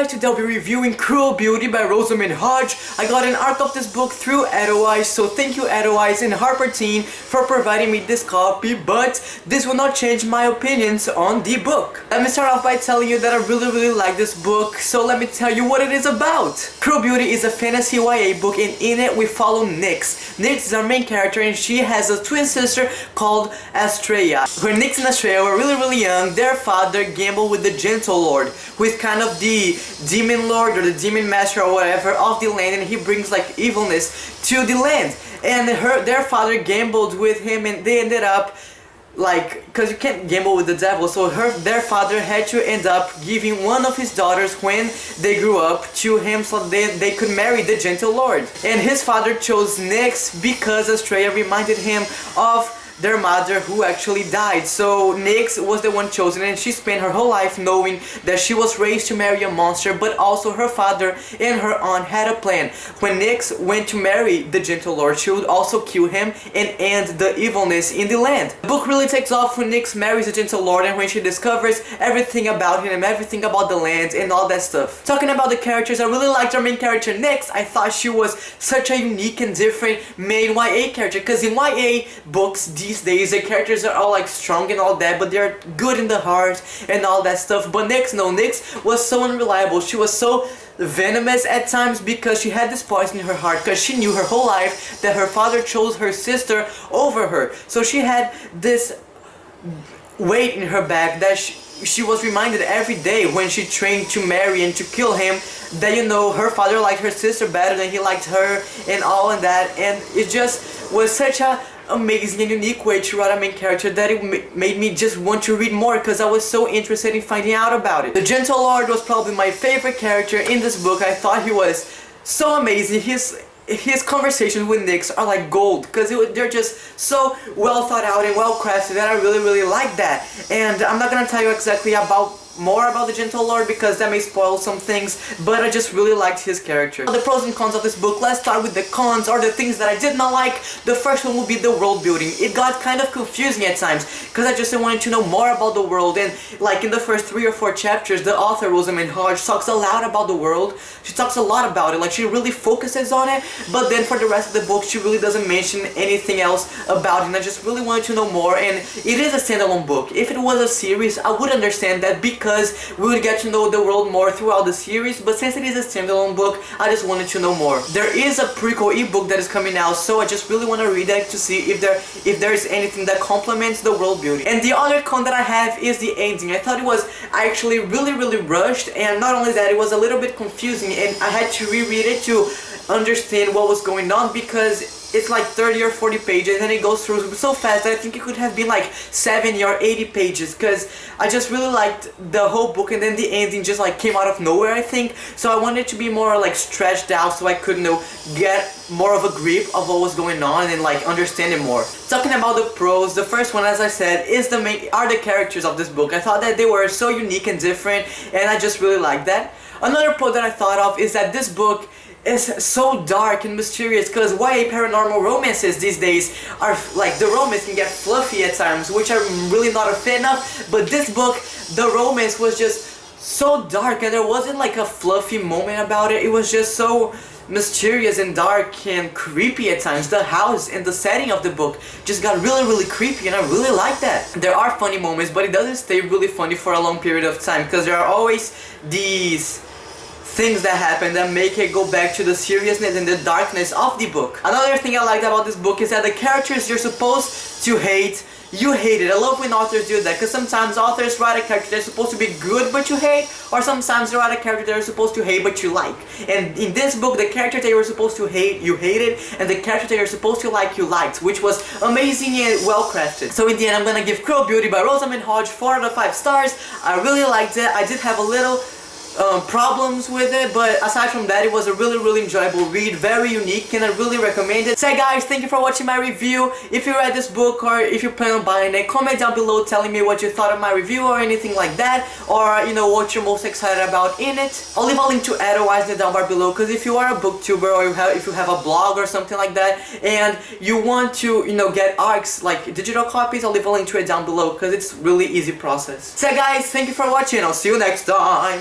guys, today I'll be reviewing Cruel Beauty by Rosamund Hodge. I got an arc of this book through Edelweiss, so thank you Edelweiss and Harper Teen for providing me this copy, but this will not change my opinions on the book. Let me start off by telling you that I really like this book, so let me tell you what it is about. Cruel Beauty is a fantasy YA book, and in it we follow Nyx. Nyx is our main character, and she has a twin sister called Astrea. When Nyx and Astrea were really young, their father gambled with the Gentle Lord, who is kind of the demon lord or the demon master or whatever of the land, and he brings like evilness to the land. And their father gambled with him, and they ended up like, because you can't gamble with the devil, so their father had to end up giving one of his daughters when they grew up to him so they could marry the Gentle Lord. And his father chose Nyx because Astrea reminded him of their mother who actually died. So Nyx was the one chosen, and she spent her whole life knowing that she was raised to marry a monster, but also her father and her aunt had a plan. When Nyx went to marry the Gentle Lord, she would also kill him and end the evilness in the land. The book really takes off when Nyx marries the Gentle Lord and when she discovers everything about him, everything about the land and all that stuff. Talking about the characters, I really liked our main character Nyx. I thought she was such a unique and different main YA character, because in YA books these days the characters are all like strong and all that, but they're good in the heart and all that stuff. But Nyx, no, Nyx was so unreliable. She was so venomous at times because she had this poison in her heart, because she knew her whole life that her father chose her sister over her. So she had this weight in her back that she was reminded every day when she trained to marry and to kill him, that, you know, her father liked her sister better than he liked her and all and that. And it just was such a amazing and unique way to write a main character that it made me just want to read more, because I was so interested in finding out about it. The Gentle Lord was probably my favorite character in this book. I thought he was so amazing. His conversations with Nyx are like gold, because they're just so well thought out and well crafted that I really like that. And I'm not gonna tell you exactly more about the Gentle Lord because that may spoil some things, but I just really liked his character. The pros and cons of this book, let's start with the cons, or the things that I did not like. The first one will be the world building. It got kind of confusing at times because I just wanted to know more about the world, and like in the first 3 or 4 chapters the author Rosamund Hodge talks a lot about the world. She talks a lot about it, like she really focuses on it, but then for the rest of the book she really doesn't mention anything else about it, and I just really wanted to know more. And it is a standalone book. If it was a series I would understand that, because we would get to know the world more throughout the series, but since it is a standalone book, I just wanted to know more. There is a prequel ebook that is coming out, so I just really want to read that to see if there is anything that complements the world building. And the other con that I have is the ending. I thought it was actually really rushed, and not only that, it was a little bit confusing, and I had to reread it to understand what was going on, because it's like 30 or 40 pages and it goes through so fast that I think it could have been like 70 or 80 pages, because I just really liked the whole book, and then the ending just like came out of nowhere, I think. So I wanted it to be more like stretched out so I could, you know, get more of a grip of what was going on and like understand it more. Talking about the pros, the first one, as I said, is are the characters of this book. I thought that they were so unique and different, and I just really liked that. Another pro that I thought of is that this book is so dark and mysterious, because YA paranormal romances these days are like, the romance can get fluffy at times, which I'm really not a fan of. But this book, the romance was just so dark, and there wasn't like a fluffy moment about it. It was just so mysterious and dark and creepy at times. The house and the setting of the book just got really creepy, and I really like that. There are funny moments, but it doesn't stay really funny for a long period of time, because there are always these things that happen that make it go back to the seriousness and the darkness of the book. Another thing I liked about this book is that the characters you're supposed to hate, you hate it. I love when authors do that, because sometimes authors write a character that's supposed to be good but you hate, or sometimes they write a character that you're supposed to hate but you like. And in this book, the character that you were supposed to hate, you hated, and the character that you're supposed to like, you liked, which was amazing and well crafted. So in the end, I'm gonna give Cruel Beauty by Rosamund Hodge 4 out of 5 stars. I really liked it. I did have a little problems with it, but aside from that, it was a really enjoyable read, very unique, and I really recommend it. So guys, thank you for watching my review. If you read this book, or if you plan on buying it, comment down below telling me what you thought of my review or anything like that, or you know, what you're most excited about in it. I'll leave a link to Edelweiss in the down bar below, because if you are a booktuber, or if you have a blog or something like that, and you want to, you know, get arcs like digital copies, I'll leave a link to it down below, because it's really easy process. So guys, thank you for watching. I'll see you next time.